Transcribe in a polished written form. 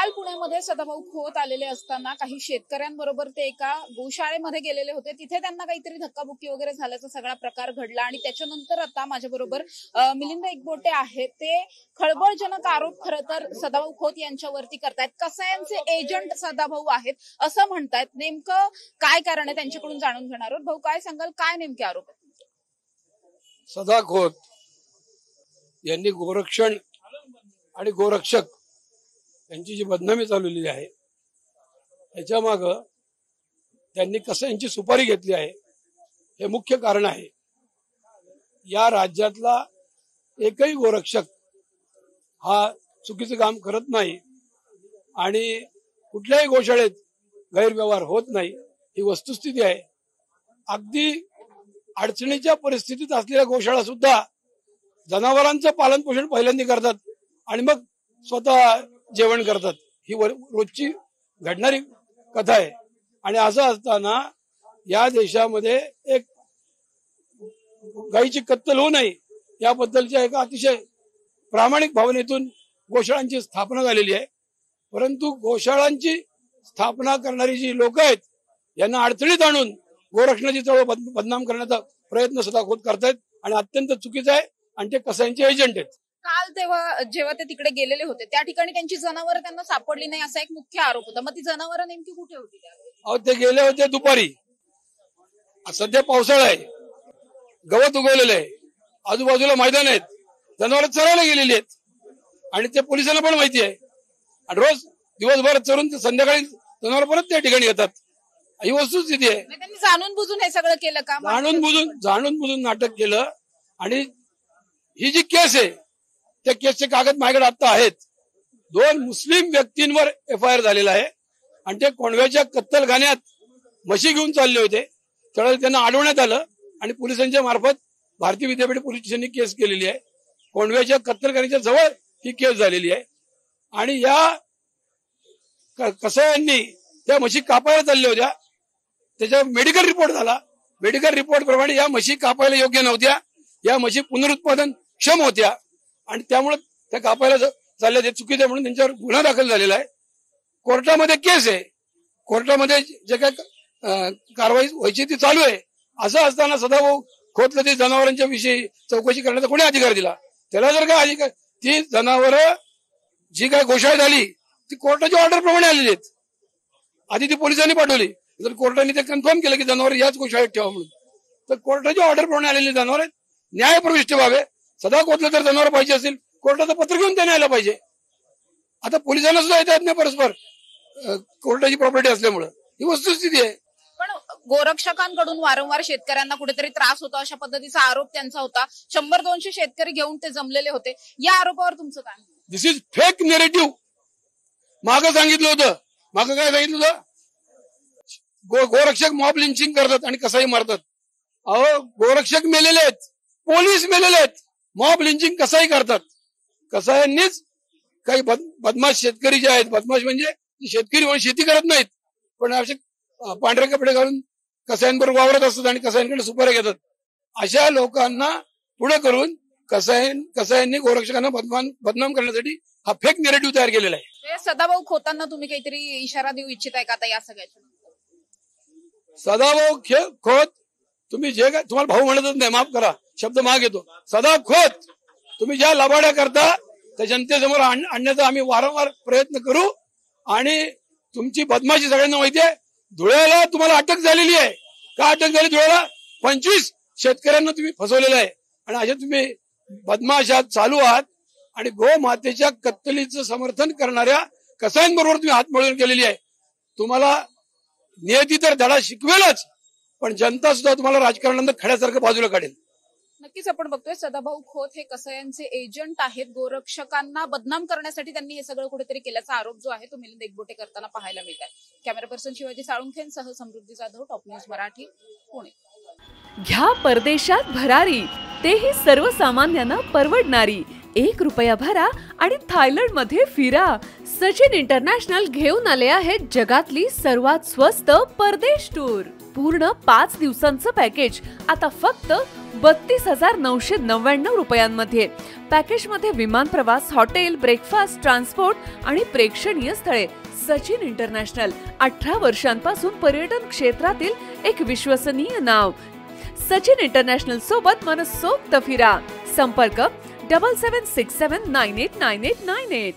काल पुण्यामध्ये सदाभाऊ खोत आलेले असताना काही शेतकऱ्यांबरोबर ते एका गोशाळेमध्ये गेलेले होते. तिथे त्यांना काहीतरी धक्काबुक्की वगैरे झाल्याचा सगळा प्रकार घडला आणि त्याच्यानंतर आता माझ्याबरोबर मिलिंद एकबोटे आहेत. ते खळबळजनक आरोप खरं तर सदाभाऊ खोत यांच्यावरती करतायत. कसायांचे एजंट सदाभाऊ आहेत असं म्हणतायत. नेमकं काय कारण आहे त्यांच्याकडून जाणून घेणार आहोत. भाऊ, काय सांगाल, काय नेमके आरोप आहेत? सदा खोत यांनी गोरक्षण आणि गोरक्षक यांची जी बदनामी चालवलेली आहे त्याच्या माग त्यांनी कसायांची सुपारी घेतली आहे हे मुख्य कारण आहे. या राज्यातला एकही गोरक्षक हा चुकीचं काम करत नाही आणि कुठल्याही गोशाळेत गैरव्यवहार होत नाही, ही वस्तुस्थिती आहे. अगदी अडचणीच्या परिस्थितीत असलेल्या गोशाळा सुद्धा जनावरांचं पालन पोषण पहिल्यांदा करतात आणि मग स्वतः जेवण करतात. ही रोजची घडणारी कथा आहे. आणि असं असताना या देशामध्ये एक गायीची कत्तल होऊ नये याबद्दलच्या एका अतिशय प्रामाणिक भावनेतून गोशाळांची स्थापना झालेली आहे. परंतु गोशाळांची स्थापना करणारी जी लोक आहेत यांना अडचणीत आणून गोरक्षणाची चळवळ बदनाम करण्याचा प्रयत्न सदा खोत करतायत आणि अत्यंत चुकीचं आहे. आणि ते कसायांचे एजंट आहेत. काल जेव्हा ते तिकडे गेलेले होते त्या ठिकाणी त्यांची जनावरं त्यांना सापडली नाही असा एक मुख्य आरोप होता. मग ती जनावरं नेमकी कुठे होती? अहो, ते गेले होते दुपारी. सध्या पावसाळा आहे, गवत उगवलेलं आहे, आजूबाजूला मैदान आहेत, जनावरं चरायला गेलेली आहेत आणि ते पोलिसांना पण माहिती आहे. आणि रोज दिवसभर चरून संध्याकाळी जनावर परत त्या ठिकाणी येतात. ही वस्तुस्थिती आहे. त्यांनी जाणून बुजून हे सगळं केलं का? जाणून बुजून नाटक केलं. आणि ही जी केस आहे त्या केसचे कागद माझ्याकडे आता आहेत. 2 मुस्लिम व्यक्तींवर FIR झालेला आहे आणि ते कोंडव्याच्या कत्तलखान्यात म्हशी घेऊन चालले होते. त्यावेळेला त्यांना अडवण्यात आलं आणि पोलिसांच्या मार्फत भारतीय विद्यापीठ पोलीस स्टेशनने केस केलेली आहे. कोंडव्याच्या कत्तलखान्याच्या जवळ ही केस झालेली आहे. आणि या कसायांनी त्या म्हशी कापायला चालल्या होत्या. त्याचा मेडिकल रिपोर्ट झाला. मेडिकल रिपोर्ट प्रमाणे या म्हशी कापायला योग्य नव्हत्या. या म्हशी पुनरुत्पादन क्षम होत्या आणि त्यामुळे त्या कापायला चालल्या ते चुकीचं म्हणून त्यांच्यावर गुन्हा दाखल झालेला आहे. कोर्टामध्ये केस आहे. कोर्टामध्ये जे काय कारवाई व्हायची ती चालू आहे. असं असताना सदाभाऊ खोतला ते जनावरांच्या विषयी चौकशी करण्याचा कोणी अधिकार दिला? त्याला जर काय अधिकार, ती जनावरं जी काय गोशाळा झाली ती कोर्टाच्या ऑर्डर प्रमाणे आलेली आहेत. आधी ती पोलिसांनी पाठवली. जर कोर्टाने ते कन्फर्म केलं की जनावर याच गोशाळेत ठेवा म्हणून, तर कोर्टाच्या ऑर्डर प्रमाणे आलेली जनावर आहेत. न्याय प्रविष्ट व्हावे. सदा खोतला जर जनावर पाहिजे असेल कोर्टाचं पत्र घेऊन त्यांना यायला पाहिजे. आता पोलिसांना सुद्धा येतात नाही परस्पर कोर्टाची प्रॉपर्टी असल्यामुळे. ही वस्तुस्थिती आहे. पण गोरक्षकांकडून वारंवार शेतकऱ्यांना कुठेतरी त्रास होतो अशा पद्धतीचा आरोप त्यांचा होता. 100-200 शेतकरी घेऊन ते जमलेले होते. या आरोपावर तुमचं काय? दिस इज फेक नेरेटिव्ह. मागं सांगितलं होतं. मागं काय सांगितलं होतं? गोरक्षक मॉब लिंचिंग करतात आणि कसाही मारतात. अहो, गोरक्षक मेलेले आहेत, पोलीस मेलेले आहेत, मॉब लिंचिंग कसाही करतात. कसायांनीच काही बदमाश शेतकरी जे आहेत, बदमाश म्हणजे शेतकरी म्हणून शेती करत नाहीत पण असे पांढरे कपडे घालून कसायांबरोबर वावरत असतात आणि कसायांकडे सुपाऱ्या घेतात. अशा लोकांना पुढे करून कसायांनी गोरक्षकांना बदनाम करण्यासाठी हा फेक नेरेटिव्ह तयार केलेला आहे. सदाभाऊ खोतांना तुम्ही काहीतरी इशारा देऊ इच्छिताय का आता या सगळ्याच्या? सदाभाऊ खोत, तुम्ही जे काय, तुम्हाला भाऊ म्हणतच नाही, माफ करा, शब्द माग येतो. सदा खोत, तुम्ही ज्या लबाड्या करता त्या जनतेसमोर आणण्याचा आम्ही वारंवार प्रयत्न करू. आणि तुमची बदमाशी सगळ्यांना माहिती आहे. धुळ्याला तुम्हाला अटक झालेली आहे. का अटक झाली धुळ्याला? 25 शेतकऱ्यांना तुम्ही फसवलेलं आहे आणि अशा तुम्ही बदमाशात चालू आहात. आणि गोमातेच्या कत्तलीचं समर्थन करणाऱ्या कसायांबरोबर तुम्ही हात मिळवून केलेली आहे. तुम्हाला नियती तर धडा शिकवेलच, पण जनता सुद्धा तुम्हाला राजकारणानंतर खड्यासारखं बाजूला काढेल. नक्कीच आपण बघतोय सदाभाऊ खोत हे कसायांचे एजंट आहेत. गोरक्षकांना बदनाम करण्यासाठी त्यांनी हे सगळं कुठेतरी केल्याचा आरोप जो आहे तो मिलिंद एकबोटे करताना पाहायला मिळत आहे. कॅमेरा पर्सन शिवाजी साळुंखेंसह समृद्धी जाधव, टॉप न्यूज मराठी, पुणे. घ्या परदेशात भरारी, तेही सर्वसामान्यांना परवडणारी. 1 रुपया भरा आणि थायलंड मध्ये फिरा. सचिन इंटरनॅशनल घेऊन आले आहेत जगातली सर्वात स्वस्त परदेश टूर. पूर्ण 5 दिवसांचं पॅकेज आता फक्त 32,999 रुपयांमध्ये. पॅकेजमध्ये विमान प्रवास, हॉटेल, ब्रेकफास्ट, ट्रान्सपोर्ट आणि प्रेक्षणीय स्थळे. सचिन इंटरनॅशनल, 18 वर्षांपासून पर्यटन क्षेत्रातील एक विश्वसनीय नाव. सचिन इंटरनॅशनल सोबत मनसोक्त फिरा. संपर्क 7767989898.